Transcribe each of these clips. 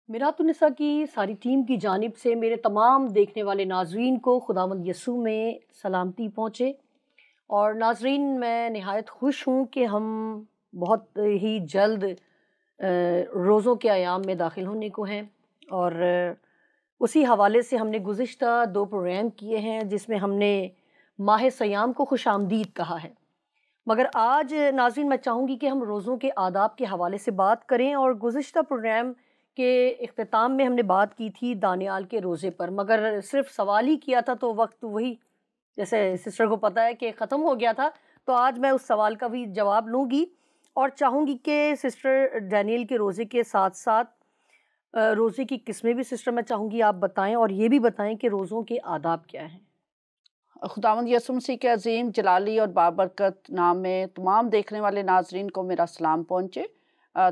میرات النساء کی ساری ٹیم کی جانب سے میرے تمام دیکھنے والے ناظرین کو خداوند یسوع میں سلامتی پہنچے۔ اور ناظرین، میں نہایت خوش ہوں کہ ہم بہت ہی جلد روزوں کے ایام میں داخل ہونے کو ہیں، اور اسی حوالے سے ہم نے گزشتہ 2 پروگرام کیے ہیں جس میں ہم نے ماہ صیام کو خوش آمدید کہا ہے۔ مگر آج ناظرین میں چاہوں گی کہ ہم روزوں کے آداب کے حوالے سے بات کریں، اور گزشتہ پروگرام کے اختتام میں ہم نے بات کی تھی دانیال کے روزے پر، مگر صرف سوال ہی کیا تھا تو وقت وہی جیسے سسٹر کو پتہ ہے کہ ختم ہو گیا تھا، تو آج میں اس سوال کا بھی جواب لوں گی، اور چاہوں گی کہ سسٹر ڈینیل کے روزے کے ساتھ ساتھ روزے کی قسمیں بھی سسٹر میں چاہوں گی آپ بتائیں، اور یہ بھی بتائیں کہ روزوں کے آداب کیا ہیں۔ خداوند یسوع مسیح کے عظیم جلالی اور بابرکت نام میں تمام دیکھنے والے ناظرین کو میرا سلام پہنچے۔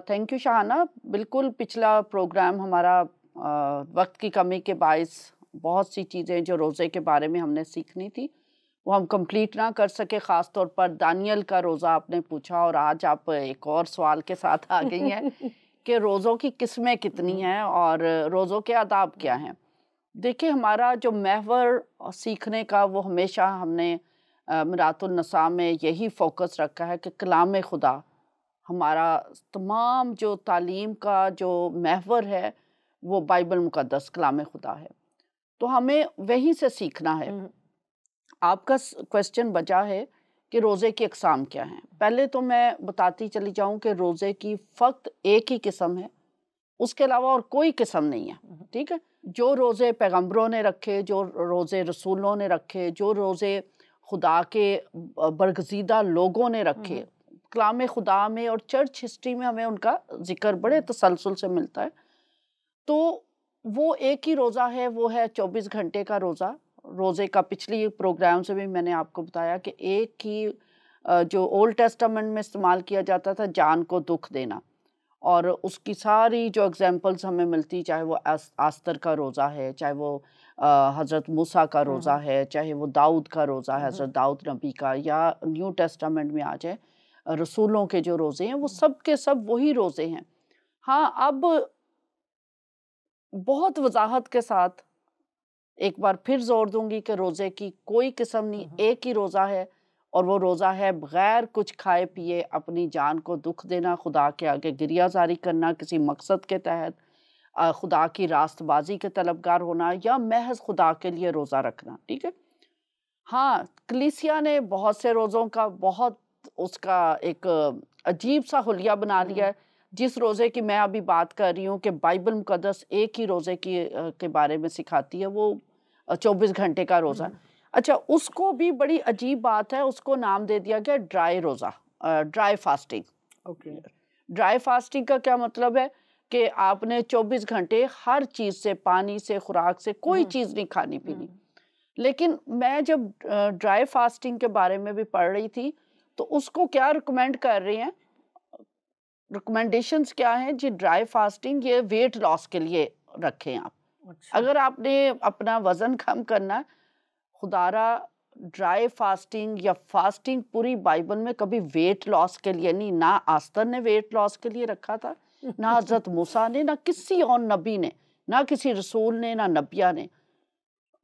Thank you Shahana. بالکل پچھلا پروگرام ہمارا وقت کی کمی کے باعث بہت سی چیزیں جو روزے کے بارے میں ہم نے سیکھنی تھی وہ ہم کمپلیٹ نہ کر سکے، خاص طور پر دانیل کا روزہ آپ نے پوچھا، اور آج آپ ایک اور سوال کے ساتھ آ گئی ہیں کہ روزوں کی قسمیں کتنی ہیں اور روزوں کے آداب کیا ہیں۔ دیکھیں، ہمارا جو محور سیکھنے کا وہ ہمیشہ ہم نے میرات النساء میں یہی فوکس رکھا ہے کہ کلام خدا ہمارا تمام جو تعلیم کا جو محور ہے وہ بائبل مقدس کلام خدا ہے، تو ہمیں وہیں سے سیکھنا ہے۔ آپ کا کویسچن بچا ہے کہ روزے کی اقسام کیا ہیں۔ پہلے تو میں بتاتی چلی جاؤں کہ روزے کی فقط ایک ہی قسم ہے، اس کے علاوہ اور کوئی قسم نہیں ہے، ٹھیک ہے؟ جو روزے پیغمبروں نے رکھے، جو روزے رسولوں نے رکھے، جو روزے خدا کے برگزیدہ لوگوں نے رکھے، کلام خدا میں اور چرچ ہسٹری میں ہمیں ان کا ذکر بڑے تسلسل سے ملتا ہے، تو وہ ایک ہی روزہ ہے، وہ ہے 24 گھنٹے کا روزہ۔ روزے کا پچھلی پروگرام سے بھی میں نے آپ کو بتایا کہ ایک ہی جو اولڈ ٹیسٹامنٹ میں استعمال کیا جاتا تھا، جان کو دکھ دینا، اور اس کی ساری جو اگزامپلز ہمیں ملتی، چاہے وہ آستر کا روزہ ہے، چاہے وہ حضرت موسیٰ کا روزہ ہے، چاہے وہ داؤد کا روزہ ہے، حضرت داؤد نبی کا، یا نیو ٹیسٹامنٹ میں آ جائے رسولوں کے جو روزے ہیں، وہ سب کے سب وہی روزے ہیں۔ ہاں، اب بہت وضاحت کے ساتھ ایک بار پھر زور دوں گی کہ روزے کی کوئی قسم نہیں، ایک ہی روزہ ہے، اور وہ روزہ ہے بغیر کچھ کھائے پیے اپنی جان کو دکھ دینا، خدا کے آگے گریہ زاری کرنا کسی مقصد کے تحت، خدا کی راست بازی کے طلبگار ہونا، یا محض خدا کے لیے روزہ رکھنا، ٹھیک ہے؟ ہاں، کلیسیا نے بہت سے روزوں کا بہت اس کا ایک عجیب سا حلیہ بنا لیا ہے۔ جس روزے کی میں ابھی بات کر رہی ہوں کہ بائبل مقدس ایک ہی روزے کے بارے میں سکھاتی ہے، وہ 24 گھنٹے کا روزہ۔ اچھا، اس کو بھی بڑی عجیب بات ہے، اس کو نام دے دیا گیا ڈرائی روزہ، ڈرائی فاسٹنگ۔ ڈرائی فاسٹنگ کا کیا مطلب ہے کہ آپ نے 24 گھنٹے ہر چیز سے، پانی سے، خوراک سے، کوئی چیز نہیں کھانی پینی۔ لیکن میں جب ڈرائی فاسٹنگ کے بارے میں بھی پڑھ رہی تھی تو اس کو کیا ریکمینڈ کر رہے ہیں، ریکمینڈیشنز کیا ہیں جی؟ ڈرائی فاسٹنگ یہ ویٹ لاس کے لیے رکھیں آپ۔ اگر آپ نے اپنا وزن کم کرنا، خدا را ڈرائی فاسٹنگ یا فاسٹنگ پوری بائبل میں کبھی ویٹ لاس کے لیے نہیں، نہ آستر نے ویٹ لاس کے لیے رکھا تھا، نہ حضرت موسیٰ نے، نہ کسی اور نبی نے، نہ کسی رسول نے، نہ نبیہ نے۔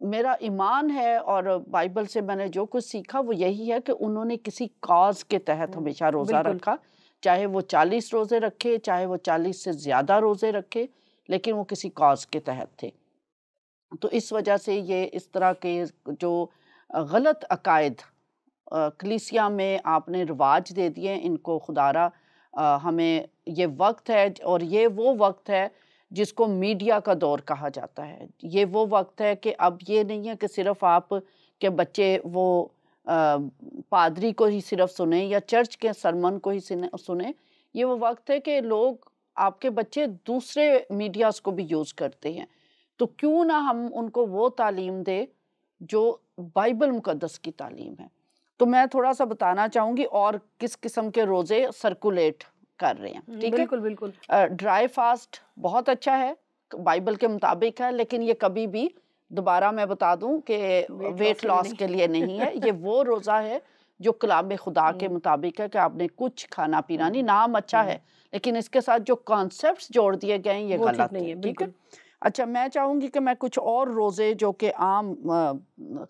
میرا ایمان ہے اور بائبل سے میں نے جو کچھ سیکھا وہ یہی ہے کہ انہوں نے کسی کاز کے تحت ہمیشہ روزہ رکھا، چاہے وہ 40 روزے رکھے، چاہے وہ 40 سے زیادہ روزے رکھے، لیکن وہ کسی کاز کے تحت تھے۔ تو اس وجہ سے یہ اس طرح کے جو غلط عقائد کلیسیا میں آپ نے رواج دے دیے، ان کو خدا را ہمیں یہ وقت ہے، اور یہ وہ وقت ہے جس کو میڈیا کا دور کہا جاتا ہے۔ یہ وہ وقت ہے کہ اب یہ نہیں ہے کہ صرف آپ کے بچے وہ پادری کو ہی صرف سنیں یا چرچ کے سرمن کو ہی سنیں، یہ وہ وقت ہے کہ لوگ، آپ کے بچے دوسرے میڈیاز کو بھی یوز کرتے ہیں، تو کیوں نہ ہم ان کو وہ تعلیم دے جو بائبل مقدس کی تعلیم ہے۔ تو میں تھوڑا سا بتانا چاہوں گی اور کس قسم کے روزے سرکولیٹ کر رہے ہیں، ٹھیک ہے؟ بالکل۔ ڈرائی فاسٹ بہت اچھا ہے، بائبل کے مطابق ہے، لیکن یہ کبھی بھی، دوبارہ میں بتا دوں کہ ویٹ لاس کے لیے نہیں ہے۔ یہ وہ روزہ ہے جو کلام خدا کے مطابق ہے کہ آپ نے کچھ کھانا پینا نہیں. نام اچھا ہے لیکن اس کے ساتھ جو کانسیپٹس جوڑ دیے گئے ہیں یہ غلط ہے. ٹھیک ہے. اچھا میں چاہوں گی کہ میں کچھ اور روزے جو کہ عام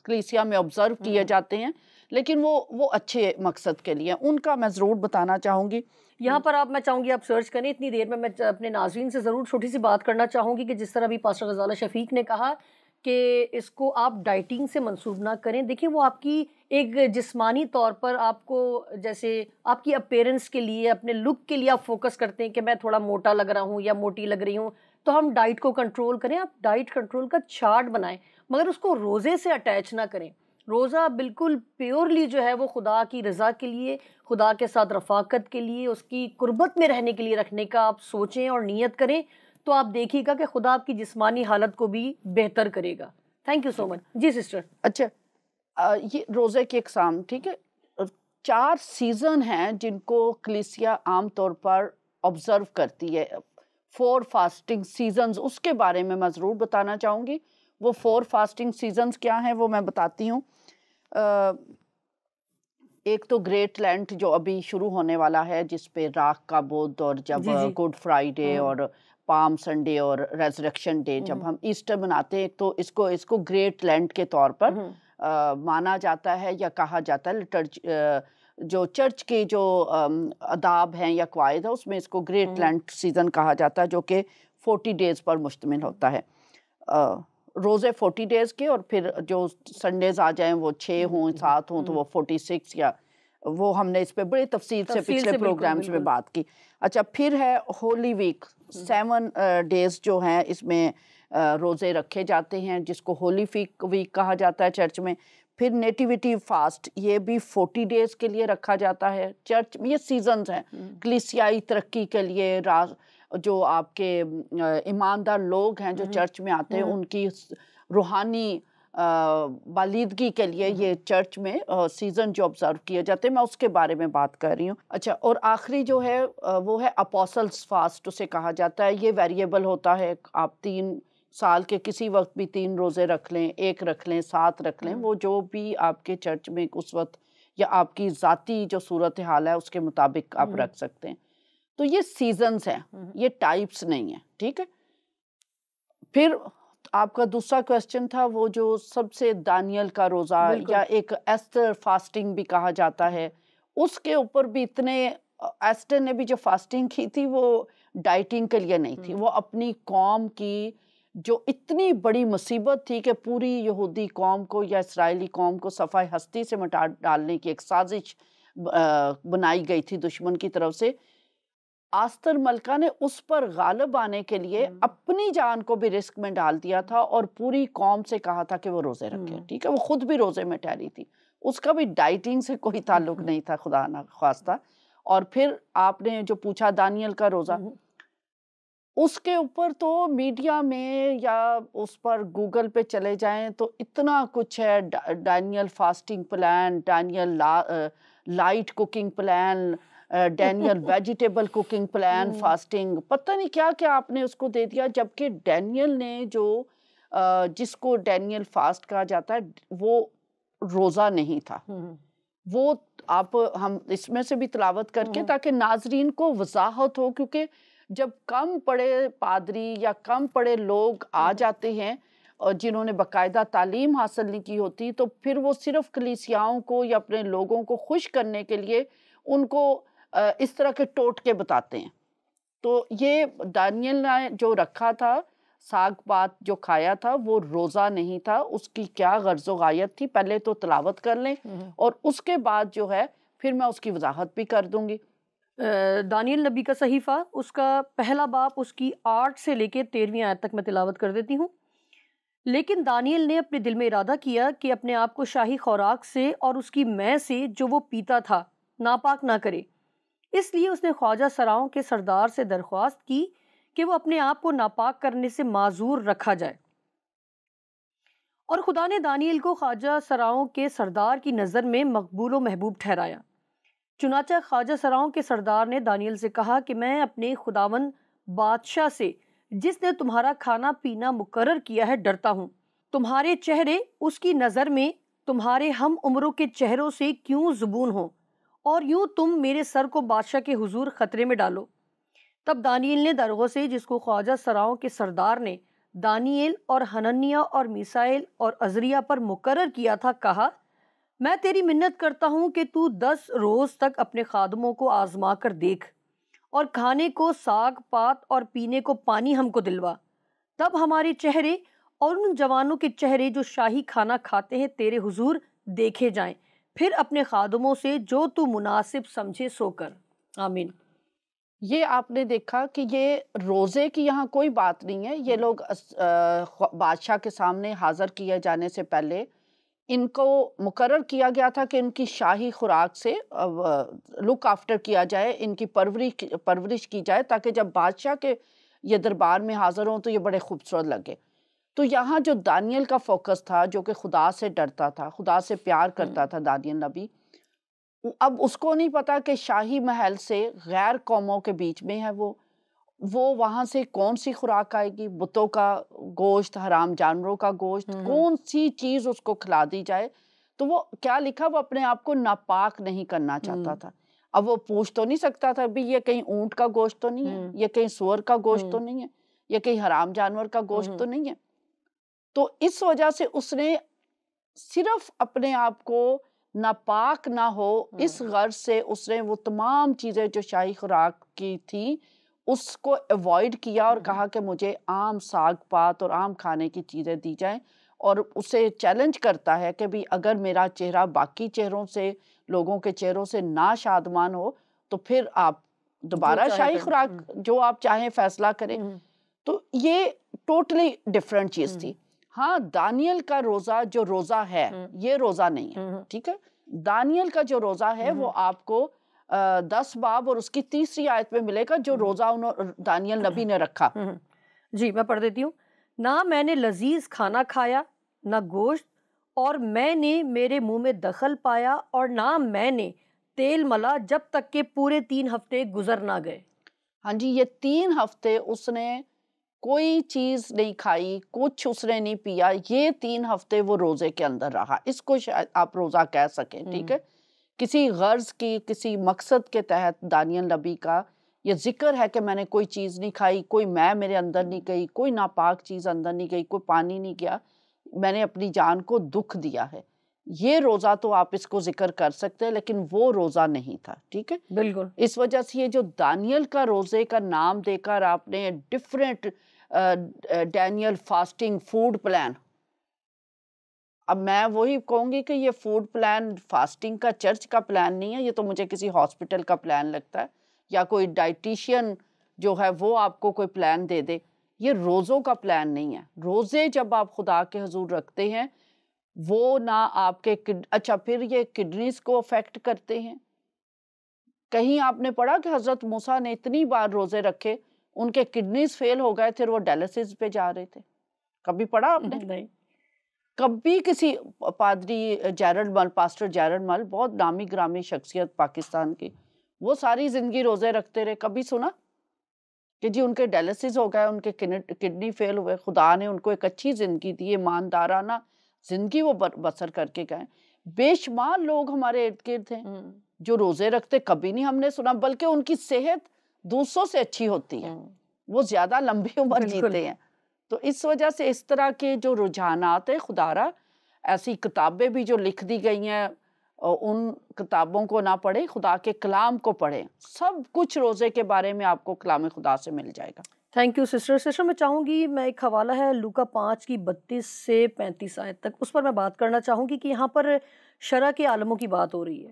کلیسیا میں آبزرو کیے جاتے ہیں لیکن وہ اچھے مقصد کے لیے ان کا میں ضرور بتانا چاہوں گی. یہاں پر میں چاہوں گی آپ سرچ کریں. اتنی دیر میں اپنے ناظرین سے ضرور چھوٹی سی بات کرنا چاہوں گی کہ جس طرح بھی پاسٹر غزالہ شفیق نے کہا کہ اس کو آپ ڈائٹنگ سے منسوب نہ کریں. دیکھیں وہ آپ کی ایک جسمانی طور پر آپ کو جیسے آپ کی اپیرنس کے لیے اپنے لک کے لیے آپ فوکس کرتے ہیں کہ میں تھوڑا موٹا لگ رہا ہوں یا موٹی لگ رہی ہوں تو ہم ڈائٹ کو کنٹرول کریں. آپ ڈائٹ کنٹرول کا چارٹ بنائیں مگر اس کو روزے سے اٹیچ نہ کریں. روزہ بالکل پیورلی جو ہے وہ خدا کی رضا کے لیے, خدا کے ساتھ رفاقت کے لیے, اس کی قربت میں رہنے کے لیے رکھنے کا آپ سوچیں اور نیت کریں تو آپ دیکھیے گا کہ خدا آپ کی جسمانی حالت کو بھی بہتر کرے گا. Thank you so much. جی سسٹر. اچھا یہ روزے کی اقسام ٹھیک ہے. 4 سیزن ہیں جن کو کلیسیا عام طور پر آبزرو کرتی ہے. 4 فاسٹنگ سیزنز اس کے بارے میں ضرور بتانا چاہوں گی. وہ 4 فاسٹنگ سیزنز کیا ہیں وہ میں بتاتی ہوں. ایک تو گریٹ لینٹ جو ابھی شروع ہونے والا ہے جس پہ راکھ کا بدھ اور جب گڈ فرائیڈے اور پام سنڈے اور ریزریکشن ڈے جب ہم ایسٹر مناتے ہیں تو اس کو گریٹ لینٹ کے طور پر مانا جاتا ہے یا کہا جاتا ہے. جو چرچ کے جو آداب ہیں یا قواعد ہے اس میں اس کو گریٹ لینٹ سیزن کہا جاتا ہے جو کہ 40 ڈیز پر مشتمل ہوتا ہے. روزے 40 ڈیز کے اور پھر جو سنڈیز آ جائیں وہ 6 ہوں 7 ہوں تو وہ 46 یا وہ ہم نے اس پہ بڑی تفصیل سے پچھلے پروگرامز میں بات کی. اچھا پھر ہے ہولی ویک 7 ڈیز جو ہیں اس میں روزے رکھے جاتے ہیں جس کو ہولی ویک کہا جاتا ہے چرچ میں. پھر نیٹیویٹی فاسٹ یہ بھی 40 ڈیز کے لیے رکھا جاتا ہے چرچ میں. یہ سیزنز ہیں کلیسیائی ترقی کے لیے. جو آپ کے ایماندار لوگ ہیں جو چرچ میں آتے ہیں ان کی روحانی بالیدگی کے لیے یہ چرچ میں سیزن جو آبزرو کیے جاتے ہیں میں اس کے بارے میں بات کر رہی ہوں. اچھا اور آخری جو ہے وہ ہے اپوسلز فاسٹ اسے کہا جاتا ہے. یہ ویریبل ہوتا ہے. آپ 3 سال کے کسی وقت بھی 3 روزے رکھ لیں, 1 رکھ لیں, 7 رکھ لیں, وہ جو بھی آپ کے چرچ میں اس وقت یا آپ کی ذاتی جو صورتحال ہے اس کے مطابق آپ رکھ سکتے ہیں. تو یہ سیزنز ہیں, یہ ٹائپس نہیں ہیں. ٹھیک ہے. پھر آپ کا دوسرا کویسچن تھا وہ جو سب سے دانیل کا روزہ یا ایک ایسٹر فاسٹنگ بھی کہا جاتا ہے. اس کے اوپر بھی اتنے ایسٹر نے بھی جو فاسٹنگ کی تھی وہ ڈائٹنگ کے لیے نہیں تھی. وہ اپنی قوم کی جو اتنی بڑی مصیبت تھی کہ پوری یہودی قوم کو یا اسرائیلی قوم کو صفحہ ہستی سے مٹا ڈالنے کی ایک سازش بنائی گئی تھی دشمن کی طرف سے. آستر ملکہ نے اس پر غالب آنے کے لیے اپنی جان کو بھی رسک میں ڈال دیا تھا اور پوری قوم سے کہا تھا کہ وہ روزے رکھے. ٹھیک ہے. وہ خود بھی روزے میں ٹھہری تھی. اس کا بھی ڈائٹنگ سے کوئی تعلق نہیں تھا خدا نہ خواستہ. اور پھر آپ نے جو پوچھا دانیل کا روزہ اس کے اوپر تو میڈیا میں یا اس پر گوگل پہ چلے جائیں تو اتنا کچھ ہے. Daniel fasting plan, Daniel light cooking plan, Daniel vegetable cooking plan fasting, پتہ نہیں کیا کیا آپ نے اس کو دے دیا. جبکہ ڈینیل نے جو جس کو ڈینیل فاسٹ کہا جاتا ہے وہ روزہ نہیں تھا. وہ آپ ہم اس میں سے بھی تلاوت کر کے تاکہ ناظرین کو وضاحت ہو, کیونکہ جب کم پڑھے پادری یا کم پڑھے لوگ آ جاتے ہیں اور جنہوں نے باقاعدہ تعلیم حاصل نہیں کی ہوتی تو پھر وہ صرف کلیسیاؤں کو یا اپنے لوگوں کو خوش کرنے کے لیے ان کو اس طرح کے ٹوٹکے بتاتے ہیں. تو یہ دانیل نے جو رکھا تھا ساگ پات جو کھایا تھا وہ روزہ نہیں تھا. اس کی کیا غرض و غایت تھی پہلے تو تلاوت کر لیں اور اس کے بعد جو ہے پھر میں اس کی وضاحت بھی کر دوں گی. دانیل نبی کا صحیفہ اس کا پہلا باب اس کی 8 سے لے کے 13ویں آیت تک میں تلاوت کر دیتی ہوں. لیکن دانیل نے اپنے دل میں ارادہ کیا کہ اپنے آپ کو شاہی خوراک سے اور اس کی مے سے جو وہ پیتا تھا ناپاک نہ کرے. اس لیے اس نے خواجہ سراؤں کے سردار سے درخواست کی کہ وہ اپنے آپ کو ناپاک کرنے سے معذور رکھا جائے. اور خدا نے دانیل کو خواجہ سراؤں کے سردار کی نظر میں مقبول و محبوب ٹھہرایا. چنانچہ خواجہ سراؤں کے سردار نے دانیل سے کہا کہ میں اپنے خداوند بادشاہ سے جس نے تمہارا کھانا پینا مقرر کیا ہے ڈرتا ہوں. تمہارے چہرے اس کی نظر میں تمہارے ہم عمروں کے چہروں سے کیوں زبون ہوں اور یوں تم میرے سر کو بادشاہ کے حضور خطرے میں ڈالو۔ تب دانیل نے درغوسے، جس کو خواجہ سراؤں کے سردار نے دانیل اور حننیہ اور میسائیل اور عزریہ پر مقرر کیا تھا، کہا، میں تیری منت کرتا ہوں کہ تو 10 روز تک اپنے خادموں کو آزما کر دیکھ، اور کھانے کو ساگ پات اور پینے کو پانی ہم کو دلوا، تب ہمارے چہرے اور ان جوانوں کے چہرے جو شاہی کھانا کھاتے ہیں تیرے حضور دیکھے جائیں، پھر اپنے خادموں سے جو تو مناسب سمجھے سو کر۔ آمین۔ یہ آپ نے دیکھا کہ یہ روزے کی یہاں کوئی بات نہیں ہے، یہ لوگ بادشاہ کے سامنے حاضر کیے جانے سے پہلے ان کو مقرر کیا گیا تھا کہ ان کی شاہی خوراک سے لک آفٹر کیا جائے، ان کی پرورش کی جائے، تاکہ جب بادشاہ کے یہ دربار میں حاضر ہوں تو یہ بڑے خوبصورت لگے۔ تو یہاں جو دانیل کا فوکس تھا، جو کہ خدا سے ڈرتا تھا، خدا سے پیار کرتا تھا دانیل نبی، اب اس کو نہیں پتا کہ شاہی محل سے غیر قوموں کے بیچ میں ہے وہ وہاں سے کون سی خوراک آئے گی، بتوں کا گوشت، حرام جانوروں کا گوشت، کون سی چیز اس کو کھلا دی جائے۔ تو وہ کیا لکھا، وہ اپنے آپ کو ناپاک نہیں کرنا چاہتا تھا۔ اب وہ پوچھ تو نہیں سکتا تھا بھی یہ کہیں اونٹ کا گوشت تو نہیں ہے، یہ کہیں سور کا گوشت تو نہیں ہے، یہ کہیں حرام جانور کا گوشت تو نہیں ہے۔ تو اس وجہ سے اس نے صرف اپنے آپ کو ناپاک نہ ہو اس غرض سے اس نے وہ تمام چیزیں جو شاہی خوراک کی تھی اس کو ایوائڈ کیا، اور کہا کہ مجھے عام ساگ پات اور عام کھانے کی چیزیں دی جائیں، اور اسے چیلنج کرتا ہے کہ بھی اگر میرا چہرہ باقی چہروں سے، لوگوں کے چہروں سے نا شادمان ہو تو پھر آپ دوبارہ شاہی خوراک جو آپ چاہیں فیصلہ کریں۔ تو یہ ٹوٹلی ڈفرینٹ چیز تھی۔ ہاں، دانیل کا روزہ جو روزہ ہے یہ روزہ نہیں ہے، ٹھیک ہے۔ دانیل کا جو روزہ ہے وہ آپ کو 10 باب اور اس کی 3 آیت میں ملے گا، جو روزہ دانیل نبی نے رکھا۔ جی میں پڑھ دیتی ہوں۔ نہ میں نے لذیذ کھانا کھایا، نہ گوشت، اور میں نے میرے منہ میں دخل پایا، اور نہ میں نے تیل ملا، جب تک کہ پورے 3 ہفتے گزر نہ گئے۔ ہاں جی، یہ 3 ہفتے اس نے کوئی چیز نہیں کھائی، کچھ اس نے نہیں پیا، یہ 3 ہفتے وہ روزے کے اندر رہا۔ اس کو شاید آپ روزہ کہہ سکیں، ٹھیک ہے۔ کسی غرض کی، کسی مقصد کے تحت دانیل نبی کا یہ ذکر ہے کہ میں نے کوئی چیز نہیں کھائی، کوئی میں میرے اندر نہیں گئی، کوئی ناپاک چیز اندر نہیں گئی، کوئی پانی نہیں گیا، میں نے اپنی جان کو دکھ دیا ہے۔ یہ روزہ تو آپ اس کو ذکر کر سکتے ہیں، لیکن وہ روزہ نہیں تھا، ٹھیک ہے۔ بالکل۔ اس وجہ سے یہ جو دانیل کا روزے کا نام دے کر آپ نے different Daniel fasting food plan, اب میں وہی کہوں گی کہ یہ فوڈ پلان فاسٹنگ کا چرچ کا پلان نہیں ہے، یہ تو مجھے کسی ہاسپٹل کا پلان لگتا ہے، یا کوئی ڈائٹیشین جو ہے وہ آپ کو کوئی پلان دے دے۔ یہ روزوں کا پلان نہیں ہے۔ روزے جب آپ خدا کے حضور رکھتے ہیں وہ نہ آپ کے اچھا پھر یہ کڈنیز کو افیکٹ کرتے ہیں۔ کہیں آپ نے پڑھا کہ حضرت موسیٰ نے اتنی بار روزے رکھے ان کے کڈنیز فیل ہو گئے، پھر وہ ڈائلسس پہ جا رہے تھے؟ کبھی پڑھا آپ نے؟ نہیں۔ کبھی کسی پادری جیرلڈ مل، پاسٹر جیرلڈ مل، بہت نامی گرامی شخصیت پاکستان کی، وہ ساری زندگی روزے رکھتے رہے، کبھی سنا کہ جی ان کے ڈائلسس ہو گئے، ان کے کڈنی فیل ہوئے، خدا نے ان کو ایک اچھی زندگی دی، ایماندارانہ زندگی وہ بسر کر کے گئے۔ بے شمار لوگ ہمارے ارد گرد ہیں جو روزے رکھتے، کبھی نہیں ہم نے سنا، بلکہ ان کی صحت دوسروں سے اچھی ہوتی ہے، وہ زیادہ لمبی عمر جیتے ہیں۔ تو اس وجہ سے اس طرح کے جو رجحانات ہیں، خدا را ایسی کتابیں بھی جو لکھ دی گئی ہیں ان کتابوں کو نہ پڑھیں، خدا کے کلام کو پڑھیں، سب کچھ روزے کے بارے میں آپ کو کلام خدا سے مل جائے گا۔ Thank you sister. میں چاہوں گی، میں ایک حوالہ ہے لوکا 5 کی 32 سے 35 آیت تک، اس پر میں بات کرنا چاہوں گی کہ یہاں پر شرع کے عالموں کی بات ہو رہی ہے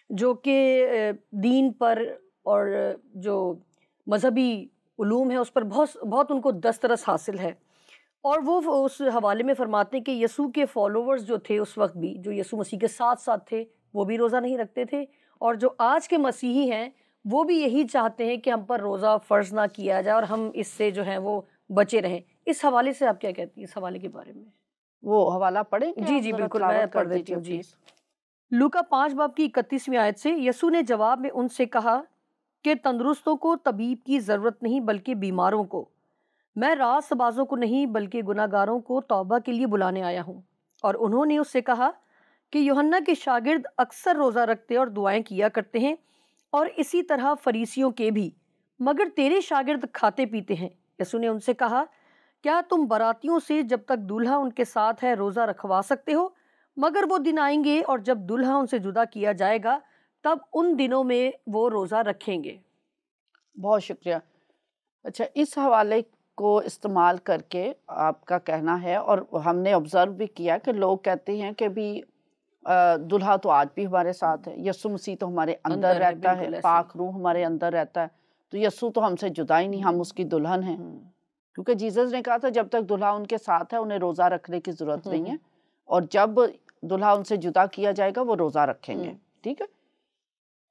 جو کہ دین پر اور جو مذہبی علوم ہے اس پر بہت ان کو دسترس حاصل ہے، اور وہ اس حوالے میں فرماتے ہیں کہ یسوع کے فالوورز جو تھے اس وقت بھی، جو یسوع مسیح کے ساتھ تھے، وہ بھی روزہ نہیں رکھتے تھے، اور جو آج کے مسیحی ہیں وہ بھی یہی چاہتے ہیں کہ ہم پر روزہ فرض نہ کیا جائے اور ہم اس سے جو ہیں وہ بچے رہیں۔ اس حوالے سے آپ کیا کہتی ہیں اس حوالے کے بارے میں؟ وہ حوالہ پڑھیں؟ جی بالکل، میں پڑھ دیتی ہوں۔ جی، لوکا 5 باب کی 31ویں آیت سے، یسوع نے جواب میں ان سے کہا کہ تندرستوں کو طبیب کی ضرورت نہیں بلکہ بیماروں کو، میں راست بازوں کو نہیں بلکہ گناہگاروں کو توبہ کے لیے بلانے آیا ہوں۔ اور انہوں نے اس سے کہا، کہ یوحنا کے شاگرد اکثر روزہ رکھتے اور دعائیں کیا کرتے ہیں، اور اسی طرح فریسیوں کے بھی، مگر تیرے شاگرد کھاتے پیتے ہیں۔ یسوع نے ان سے کہا، کیا تم براتیوں سے جب تک دولہا ان کے ساتھ ہے روزہ رکھوا سکتے ہو؟ مگر وہ دن آئیں گے اور جب دولہا ان سے جدا کیا جائے گا، تب ان دنوں میں وہ روزہ رکھیں گے۔ بہت شکریہ۔ اچھا، اس حوالے کو استعمال کر کے آپ کا کہنا ہے، اور ہم نے آبزرو بھی کیا کہ لوگ کہتے ہیں کہ بھی دلہا تو آج بھی ہمارے ساتھ ہے، یسوع مسیح تو ہمارے اندر رہتا ہے، پاک روح ہمارے اندر رہتا ہے، تو یسوع تو ہم سے جدا ہی نہیں، ہم اس کی دلہن ہیں، کیونکہ جیزس نے کہا تھا جب تک دلہا ان کے ساتھ ہے انہیں روزہ رکھنے کی ضرورت نہیں ہے، اور جب دلہا ان سے جدا کیا جائے گا وہ روزہ رکھیں گے۔ ٹھیک ہے،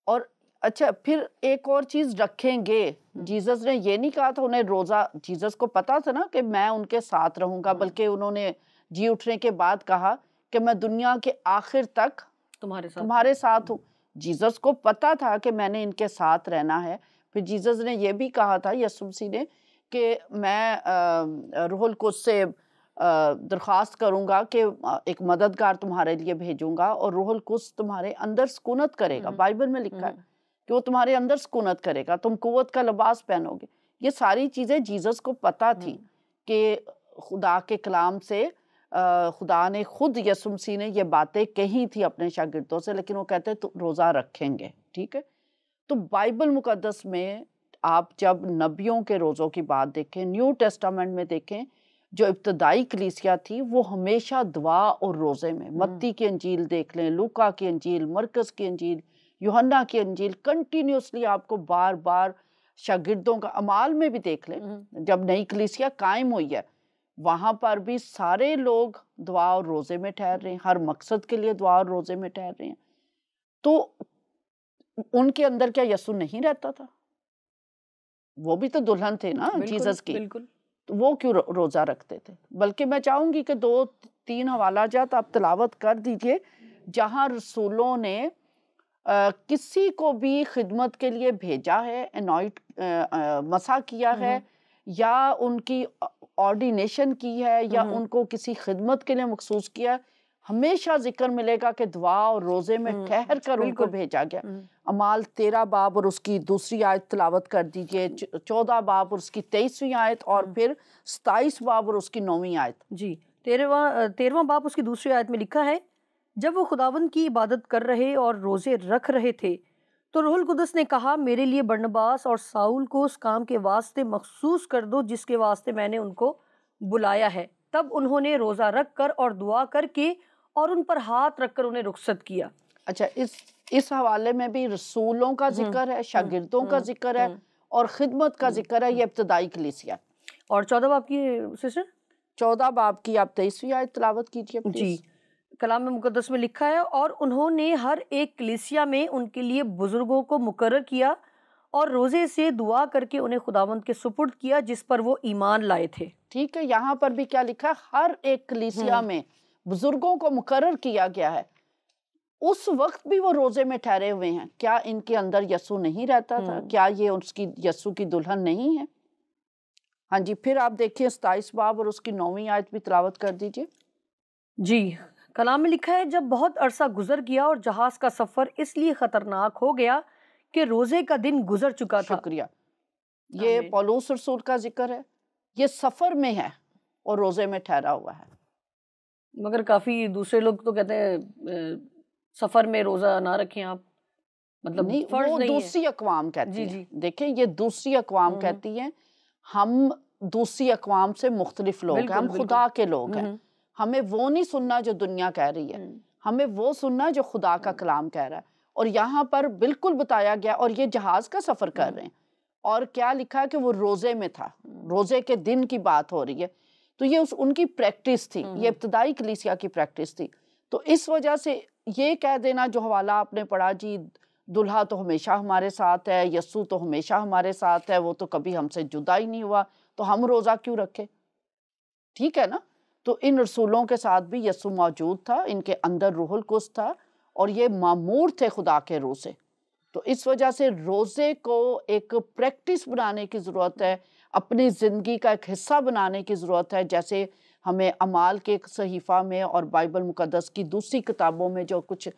اور اچھا پھر ایک اور چیز رکھیں گے، جیزس نے یہ نہیں کہا تھا انہیں روزہ، جیزس کو پتا تھا نا کہ میں ان کے ساتھ رہوں گا، بلکہ انہوں نے جی اٹھنے کے بعد کہا کہ میں دنیا کے آخر تک تمہارے ساتھ ہوں۔ جیزس کو پتا تھا کہ میں نے ان کے ساتھ رہنا ہے۔ پھر جیزس نے یہ بھی کہا تھا، یسوع مسیح نے، کہ میں روح القدس سے درخواست کروں گا کہ ایک مددگار تمہارے لیے بھیجوں گا، اور روح القدس تمہارے اندر سکونت کرے گا۔ بائبل میں لکھا ہے کہ وہ تمہارے اندر سکونت کرے گا، تم قوت کا لباس پہنو گے۔ یہ ساری چیزیں جیزس کو پتا تھی کہ خدا کے کلام سے خدا نے خود، یسوع مسیح نے یہ باتیں کہی تھی اپنے شاگردوں سے، لیکن وہ کہتے تو روزہ رکھیں گے۔ ٹھیک ہے، تو بائبل مقدس میں آپ جب نبیوں کے روزوں کی بات دیکھیں، نیو ٹیسٹامنٹ میں دیکھیں، جو ابتدائی کلیسیا تھی وہ ہمیشہ دعا اور روزے میں، متی کی انجیل دیکھ لیں، لوکا کی انجیل، مرکز کی انجیل، یوحنا کی انجیل، کنٹینیوسلی آپ کو بار بار شاگردوں کا، اعمال میں بھی دیکھ لیں، جب نئی کلیسیا قائم ہوئی ہے وہاں پر بھی سارے لوگ دعا اور روزے میں ٹھہر رہے ہیں، ہر مقصد کے لیے دعا اور روزے میں ٹھہر رہے ہیں۔ تو ان کے اندر کیا یسوع نہیں رہتا تھا؟ وہ بھی تو دلہن تھے نا جیزس کی، تو وہ کیوں روزہ رکھتے تھے؟ بلکہ میں چاہوں گی کہ 2-3 حوالہ جات آپ تلاوت کر دیجئے جہاں رسولوں نے کسی کو بھی خدمت کے لیے بھیجا ہے، انوائٹ مسح کیا ہے، یا ان کی آرڈینیشن کی ہے، یا ان کو کسی خدمت کے لیے مخصوص کیا ہے، ہمیشہ ذکر ملے گا کہ دعا اور روزے میں ٹھہر کر ان کو بھیجا گیا۔ اعمال 13 باب اور اس کی 2 آیت تلاوت کر دیجئے، 14 باب اور اس کی 23 آیت، اور پھر 27 باب اور اس کی 9 آیت۔ جی، 13واں باب اس کی 2 آیت میں لکھا ہے، جب وہ خداوند کی عبادت کر رہے اور روزے رکھ رہے تھے تو روح القدس نے کہا، میرے لیے برنباس اور ساؤل کو اس کام کے واسطے مخصوص کر دو جس کے واسطے میں نے ان کو بلایا ہے۔ تب انہوں نے روزہ رکھ کر اور دعا کر کے اور ان پر ہاتھ رکھ کر انہیں رخصت کیا۔ اچھا، اس حوالے میں بھی رسولوں کا ذکر ہے، شاگردوں کا ذکر ہے، اور خدمت کا ذکر ہے، یہ ابتدائی کلیسیا۔ اور 14 باب کی سسٹر 14 باب کی آپ 23 آیت تلاوت کیجئے پلیز۔ جی، کلام مقدس میں لکھا ہے، اور انہوں نے ہر ایک کلیسیا میں ان کے لیے بزرگوں کو مقرر کیا اور روزے سے دعا کر کے انہیں خداوند کے سپرد کیا جس پر وہ ایمان لائے تھے۔ ٹھیک ہے، یہاں پر بھی کیا لکھا ہے؟ ہر ایک کلیسیا میں بزرگوں کو مقرر کیا گیا ہے۔ اس وقت بھی وہ روزے میں ٹھہرے ہوئے ہیں۔ کیا ان کے اندر یسوع نہیں رہتا تھا؟ کیا یہ اس کی یسوع کی دلہن نہیں ہے؟ ہاں جی، پھر آپ دیکھیے 27 باب اور اس کی 9 آیت بھی تلاوت کر دیجئے۔ جی، کلام میں لکھا ہے، جب بہت عرصہ گزر گیا اور جہاز کا سفر اس لیے خطرناک ہو گیا کہ روزے کا دن گزر چکا تھا۔ شکریہ، یہ پولس رسول کا ذکر ہے، یہ سفر میں ہے اور روزے میں ٹھہرا ہوا ہے۔ مگر کافی دوسرے لوگ تو کہتے ہیں سفر میں روزہ نہ رکھیں آپ، مطلب نہیں، فرض وہ نہیں ہے۔ دوسری اقوام کہتی جی ہیں، دیکھیں یہ دوسری اقوام کہتی ہیں، ہم دوسری اقوام سے مختلف لوگ ہیں، ہم خدا کے لوگ ہیں، ہمیں وہ نہیں سننا جو دنیا کہہ رہی ہے، ہمیں وہ سننا جو خدا کا کلام کہہ رہا ہے۔ اور یہاں پر بالکل بتایا گیا، اور یہ جہاز کا سفر کر رہے ہیں، اور کیا لکھا ہے کہ وہ روزے میں تھا، روزے کے دن کی بات ہو رہی ہے، تو یہ ان کی پریکٹس تھی، یہ ابتدائی کلیسیا کی پریکٹس تھی۔ تو اس وجہ سے یہ کہہ دینا جو حوالہ آپ نے پڑھا، جی دلہا تو ہمیشہ ہمارے ساتھ ہے، یسوع تو ہمیشہ ہمارے ساتھ ہے، وہ تو کبھی ہم سے جدا ہی نہیں ہوا، تو ہم روزہ کیوں رکھے؟ ٹھیک ہے نا؟ تو ان رسولوں کے ساتھ بھی یسوع موجود تھا، ان کے اندر روح القدس تھا، اور یہ مامور تھے خدا کے روح سے۔ تو اس وجہ سے روزے کو ایک پریکٹس بنانے کی ضرورت ہے، اپنی زندگی کا ایک حصہ بنانے کی ضرورت ہے، جیسے ہمیں اعمال کے ایک صحیفہ میں اور بائبل مقدس کی دوسری کتابوں میں جو کچھ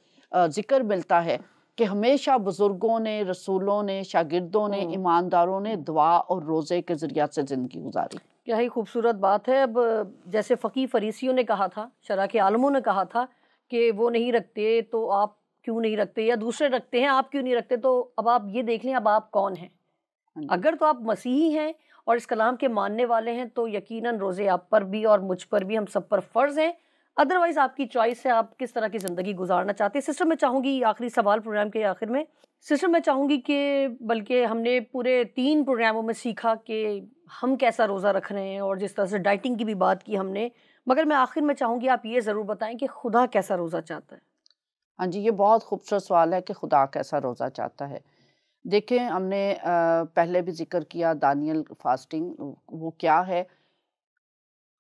ذکر ملتا ہے کہ ہمیشہ بزرگوں نے، رسولوں نے، شاگردوں نے، ایمانداروں نے دعا اور روزے کے ذریعہ سے زندگی گزاری۔ کیا ہی خوبصورت بات ہے۔ اب جیسے فقی فریسیوں نے کہا تھا، شرع کے عالموں نے کہا تھا کہ وہ نہیں رکھتے تو آپ کیوں نہیں رکھتے، یا دوسرے رکھتے ہیں آپ کیوں نہیں رکھتے، تو اب آپ یہ دیکھ لیں اب آپ کون ہیں۔ اگر تو آپ مسیحی ہیں اور اس کلام کے ماننے والے ہیں تو یقیناً روزے آپ پر بھی اور مجھ پر بھی، ہم سب پر فرض ہیں۔ ادروائز آپ کی چوائس ہے، آپ کس طرح کی زندگی گزارنا چاہتے ہیں۔ سسٹر میں چاہوں گی آخری سوال پروگرام کے آخر میں، سسٹر میں چاہوں گی کہ بلکہ ہم نے پورے 3 پروگراموں میں سیکھا کہ ہم کیسا روزہ رکھ رہے ہیں اور جس طرح سے ڈائٹنگ کی بھی بات کی ہم نے، مگر میں آخر میں چاہوں گی آپ یہ ضرور بتائیں کہ خدا کیسا روزہ چاہتا ہے۔ ہاں جی، یہ بہت خوبصورت سوال ہے کہ خدا کیسا روزہ چاہتا ہے۔ دیکھیں، ہم نے پہلے بھی ذکر کیا دانیل فاسٹنگ، وہ کیا ہے۔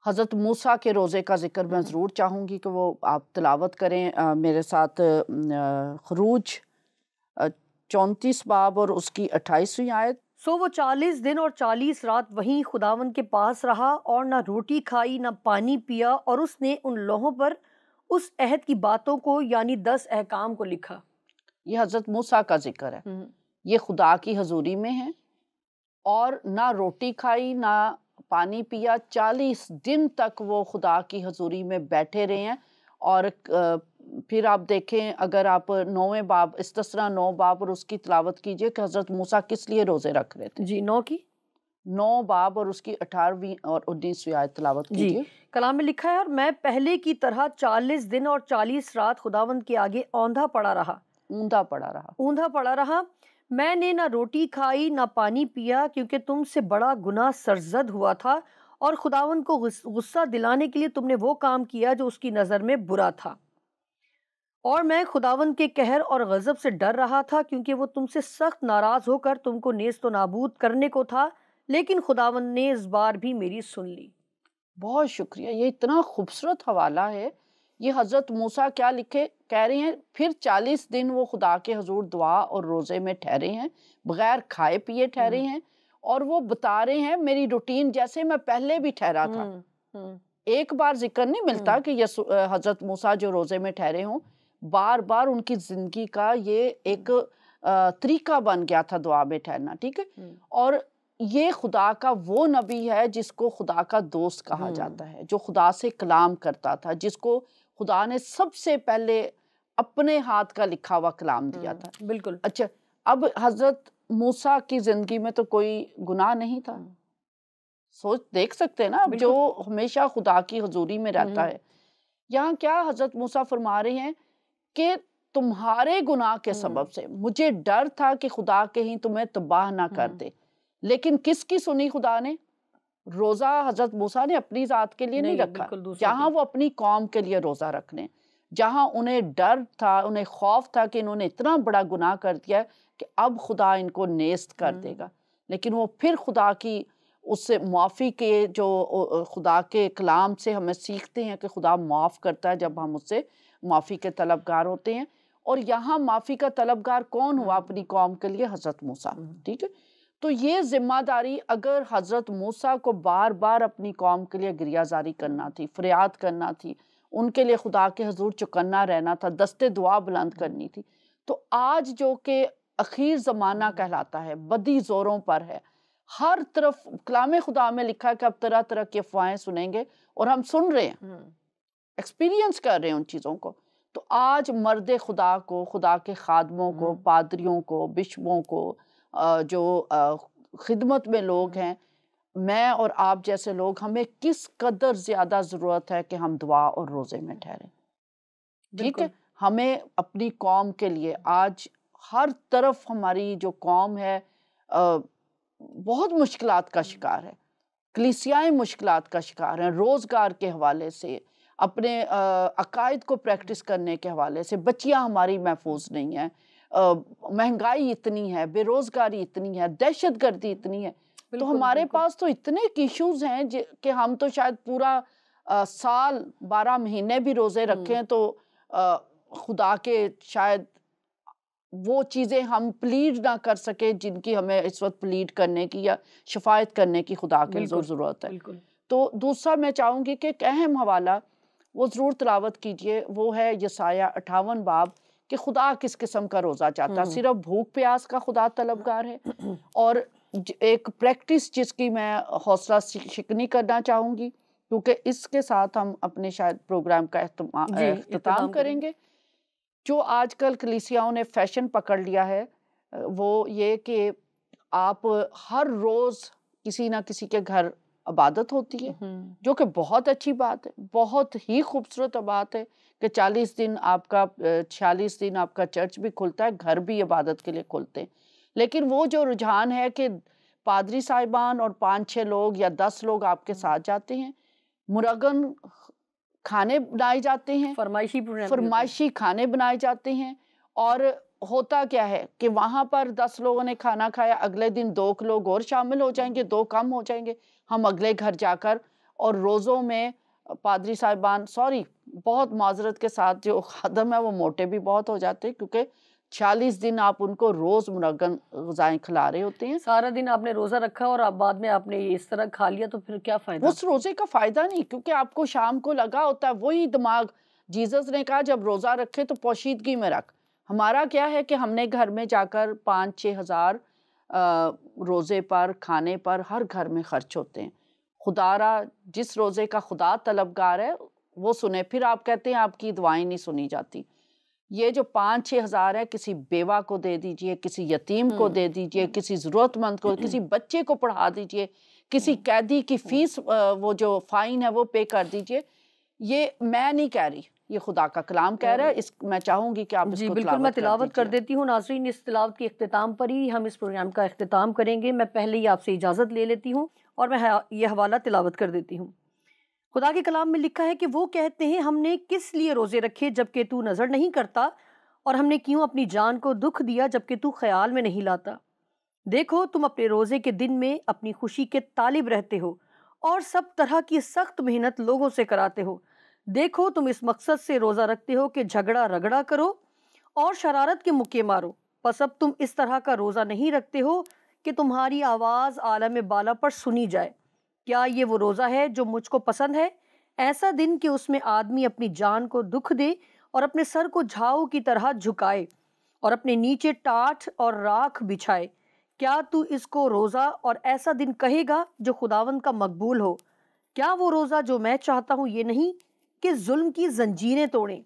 حضرت موسیٰ کے روزے کا ذکر میں ضرور چاہوں گی کہ وہ آپ تلاوت کریں میرے ساتھ، خروج 34 باب اور اس کی 28ویں آیت۔ سو وہ 40 دن اور 40 رات وہیں خداوند کے پاس رہا اور نہ روٹی کھائی نہ پانی پیا، اور اس نے ان لوحوں پر اس عہد کی باتوں کو یعنی 10 احکام کو لکھا۔ یہ حضرت موسیٰ کا ذکر ہے، یہ خدا کی حضوری میں ہے، اور نہ روٹی کھائی نہ پانی پیا، 40 دن تک وہ خدا کی حضوری میں بیٹھے رہے ہیں۔ اور پھر آپ دیکھیں، اگر آپ 9ویں باب، استثنا 9 باب اور اس کی تلاوت کیجئے کہ حضرت موسیٰ کس لیے روزے رکھ رہے تھے۔ جی، 9 کی 9 باب اور اس کی 18ویں اور 19ویں آیت تلاوت کیجئے۔ کلام میں لکھا ہے، اور میں پہلے کی طرح 40 دن اور 40 رات خداوند کے آگے اوندھا پڑا رہا۔ میں نے نہ روٹی کھائی نہ پانی پیا، کیونکہ تم سے بڑا گناہ سرزد ہوا تھا، اور خداوند کو غصہ دلانے کے لیے تم نے وہ کام کیا جو اس کی نظر میں برا تھا۔ اور میں خداوند کے قہر اور غضب سے ڈر رہا تھا، کیونکہ وہ تم سے سخت ناراض ہو کر تم کو نیست و نابود کرنے کو تھا، لیکن خداوند نے اس بار بھی میری سن لی۔ بہت شکریہ، یہ اتنا خوبصورت حوالہ ہے۔ یہ حضرت موسیٰ کیا لکھے کہہ رہے ہیں، پھر 40 دن وہ خدا کے حضور دعا اور روزے میں ٹھہرے ہیں، بغیر کھائے پیے ٹھہرے ہیں، اور وہ بتا رہے ہیں میری روٹین جیسے میں پہلے بھی ٹھہرا تھا۔ ایک بار ذکر نہیں ملتا کہ حضرت موسیٰ جو روزے میں ٹھہرے ہوں، بار بار ان کی زندگی کا یہ ایک طریقہ بن گیا تھا دعا میں ٹھہرنا، ٹھیک ہے۔ اور یہ خدا کا وہ نبی ہے جس کو خدا کا دوست کہا جاتا ہے، جو خدا سے کلام کرتا تھا، جس کو خدا نے سب سے پہلے اپنے ہاتھ کا لکھا ہوا کلام دیا تھا۔ بالکل۔ اچھا، اب حضرت موسیٰ کی زندگی میں تو کوئی گناہ نہیں تھا، سوچ دیکھ سکتے ہیں نا، اب جو ہمیشہ خدا کی حضوری میں رہتا ہے۔ یہاں کیا حضرت موسیٰ فرما رہے ہیں کہ تمہارے گناہ کے سبب سے مجھے ڈر تھا کہ خدا کہیں تمہیں تباہ نہ کر دے، لیکن کس کی سنی خدا نے؟ روزہ حضرت موسیٰ نے اپنی ذات کے لیے نہیں رکھا، جہاں وہ اپنی قوم کے لیے روزہ رکھ لیں، جہاں انہیں ڈر تھا، انہیں خوف تھا کہ انہوں نے اتنا بڑا گناہ کر دیا کہ اب خدا ان کو نیست کر دے گا، لیکن وہ پھر خدا کی اس سے معافی کے، جو خدا کے کلام سے ہمیں سیکھتے ہیں کہ خدا معاف کرتا ہے جب ہم اس سے معافی کے طلبگار ہوتے ہیں۔ اور یہاں معافی کا طلبگار کون ہوا اپنی قوم کے لیے؟ حضرت موسیٰ، ٹھیک ہے۔ تو یہ ذمہ داری اگر حضرت موسیٰ کو بار بار اپنی قوم کے لیے گریہ زاری کرنا تھی، فریاد کرنا تھی، ان کے لیے خدا کے حضور چوکنا رہنا تھا، دستے دعا بلند کرنی تھی، تو آج جو کہ اخیر زمانہ کہلاتا ہے، بدی زوروں پر ہے، ہر طرف کلام خدا میں لکھا ہے کہ اب طرح طرح کی افواہیں سنیں گے، اور ہم سن رہے ہیں، ایکسپیرینس کر رہے ہیں ان چیزوں کو۔ تو آج مرد خدا کو، خدا کے خادموں کو، پادریوں کو، بشپوں کو، جو خدمت میں لوگ ہیں، میں اور آپ جیسے لوگ، ہمیں کس قدر زیادہ ضرورت ہے کہ ہم دعا اور روزے میں ٹھہریں، ٹھیک ہے۔ ہمیں اپنی قوم کے لیے، آج ہر طرف ہماری جو قوم ہے بہت مشکلات کا شکار ہے، کلیسیائیں مشکلات کا شکار ہیں، روزگار کے حوالے سے، اپنے عقائد کو پریکٹس کرنے کے حوالے سے، بچیاں ہماری محفوظ نہیں ہیں، مہنگائی اتنی ہے، بے روزگاری اتنی ہے، دہشت گردی اتنی ہے، تو ہمارے پاس تو اتنے ایشوز ہیں کہ ہم تو شاید پورا سال 12 مہینے بھی روزے رکھیں تو خدا کے شاید وہ چیزیں ہم پلیڈ نہ کر سکے جن کی ہمیں اس وقت پلیڈ کرنے کی یا شفاعت کرنے کی خدا کے حضور ضرورت ہے. تو دوسرا میں چاہوں گی کہ ایک اہم حوالہ وہ ضرور تلاوت کیجئے، وہ ہے یسایہ 58 باب کہ خدا کس قسم کا روزہ چاہتا ہے. صرف بھوک پیاس کا خدا طلبگار ہے، اور ایک پریکٹس جس کی میں حوصلہ شکنی کرنا چاہوں گی، کیونکہ اس کے ساتھ ہم اپنے شاید پروگرام کا اختتام کریں گے. جو آج کل کلیسیاؤں نے فیشن پکڑ لیا ہے وہ یہ کہ آپ ہر روز کسی نہ کسی کے گھر عبادت ہوتی ہے، جو کہ بہت اچھی بات ہے، بہت ہی خوبصورت بات ہے کہ 40 دن آپ کا 46 دن آپ کا چرچ بھی کھلتا ہے، گھر بھی عبادت کے لیے کھلتے ہیں. لیکن وہ جو رجحان ہے کہ پادری صاحبان اور 5-6 لوگ یا 10 لوگ آپ کے ساتھ جاتے ہیں، مرغن کھانے بنائے جاتے ہیں، فرمائشی کھانے بنائے جاتے ہیں، اور ہوتا کیا ہے کہ وہاں پر 10 لوگوں نے کھانا کھایا، اگلے دن 2 لوگ اور شامل ہو جائیں گے، 2 کم ہو جائیں گے. ہم اگلے گھر جا کر اور روزوں میں پادری صاحبان بہت معذرت کے ساتھ جو خادم ہے وہ موٹے بھی بہت ہو جاتے ہیں، کیونکہ 46 دن آپ ان کو روز منغن غذائیں کھلا رہے ہوتے ہیں. سارا دن آپ نے روزہ رکھا اور اب بعد میں آپ نے اس طرح کھا لیا تو پھر کیا فائدہ؟ اس روزے کا فائدہ نہیں، کیونکہ آپ کو شام کو لگا ہوتا ہے وہی دماغ. جیزس نے کہا جب روزہ رکھے تو پوشیدگی میں رکھ. ہمارا کیا ہے کہ ہم نے گھر میں جا کر 5-6 ہزار روزے پر کھانے پر ہر گھر میں خرچ ہوتے ہیں. خدا را جس روزے کا خدا طلبگار ہے وہ سنے. پھر آپ کہتے ہیں آپ کی دعائیں نہیں سنی جاتی. یہ جو 5-6 ہزار ہے کسی بیوہ کو دے دیجئے، کسی یتیم کو دے دیجئے، کسی ضرورت مند کو، کسی بچے کو پڑھا دیجئے، کسی قیدی کی فیس وہ جو فائن ہے وہ پے کر دیجئے. یہ میں نہیں کہہ رہی، یہ خدا کا کلام کہہ رہا ہے. میں چاہوں گی کہ آپ اس کو بالکل میں تلاوت کر دیتی ہوں. ناظرین اس تلاوت کے اختتام پر ہی ہم اس پروگرام کا اختتام کریں گے. میں پہلے ہی آپ سے اجازت لے لیتی ہوں اور میں یہ حوالہ تلاوت کر دیتی ہوں. خدا کے کلام میں لکھا ہے کہ وہ کہتے ہیں ہم نے کس لیے روزے رکھے جبکہ تو نظر نہیں کرتا، اور ہم نے کیوں اپنی جان کو دکھ دیا جبکہ تو خیال میں نہیں لاتا. دیکھو تم اپنے روزے کے دن میں اپنی خوشی کے طالب رہتے ہو اور سب طرح کی سخت محنت لوگوں سے کراتے ہو. دیکھو تم اس مقصد سے روزہ رکھتے ہو کہ جھگڑا رگڑا کرو اور شرارت کے مکے مارو. پس اب تم اس طرح کا روزہ نہیں رکھتے ہو کہ تمہاری آواز عالم بالا پر سنی جائے. کیا یہ وہ روزہ ہے جو مجھ کو پسند ہے؟ ایسا دن کہ اس میں آدمی اپنی جان کو دکھ دے اور اپنے سر کو جھاؤ کی طرح جھکائے اور اپنے نیچے ٹاٹ اور راکھ بچھائے. کیا تو اس کو روزہ اور ایسا دن کہے گا جو خداوند کا مقبول ہو؟ کیا وہ روزہ جو میں چاہتا ہوں یہ نہیں کہ ظلم کی زنجیریں توڑیں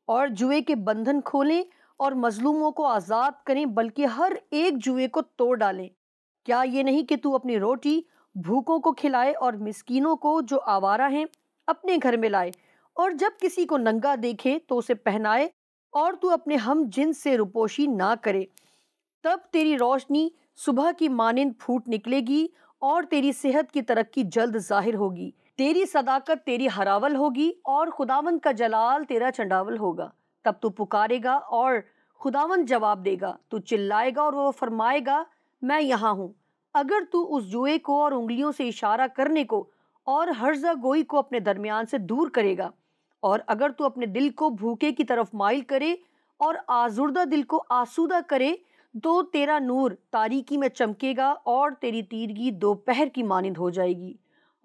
اور جوئے کے بندھن کھولیں اور مظلوموں کو آزاد کریں، بلکہ ہر ایک جوئے کو توڑ ڈالیں؟ کیا یہ نہیں کہ تو اپنی روٹی بھوکوں کو کھلائے اور مسکینوں کو جو آوارہ ہیں اپنے گھر میں لائے، اور جب کسی کو ننگا دیکھے تو اسے پہنائے، اور تو اپنے ہم جنس سے روپوشی نہ کرے؟ تب تیری روشنی صبح کی مانند پھوٹ نکلے گی اور تیری صحت کی ترقی جلد ظاہر ہوگی. تیری صداقت تیری ہراول ہوگی اور خداوند کا جلال تیرا چنڈاول ہوگا. تب تو پکارے گا اور خداوند جواب دے گا، تو چلائے گا اور وہ فرمائے گا میں یہاں ہوں. اگر تو اس جوئے کو اور انگلیوں سے اشارہ کرنے کو اور ہرزہ گوئی کو اپنے درمیان سے دور کرے گا، اور اگر تو اپنے دل کو بھوکے کی طرف مائل کرے اور آزردہ دل کو آسودہ کرے، تو تیرا نور تاریکی میں چمکے گا اور تیری تیرگی دوپہر کی مانند ہو جائے گی.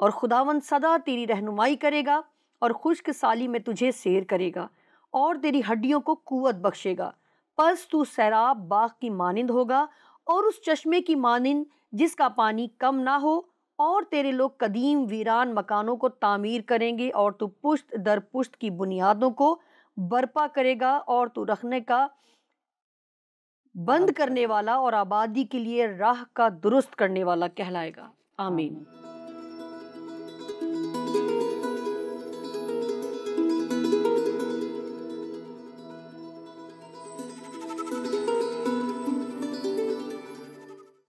اور خداوند سدا تیری رہنمائی کرے گا اور خشک سالی میں تجھے سیر کرے گا اور تیری ہڈیوں کو قوت بخشے گا. پس تو سیراب باغ کی مانند ہوگا اور اس چشمے کی مانند جس کا پانی کم نہ ہو، اور تیرے لوگ قدیم ویران مکانوں کو تعمیر کریں گے اور تو پشت در پشت کی بنیادوں کو برپا کرے گا، اور تو رکھنے کا بند کرنے والا اور آبادی کے لیے راہ کا درست کرنے والا کہلائے گا. آمین.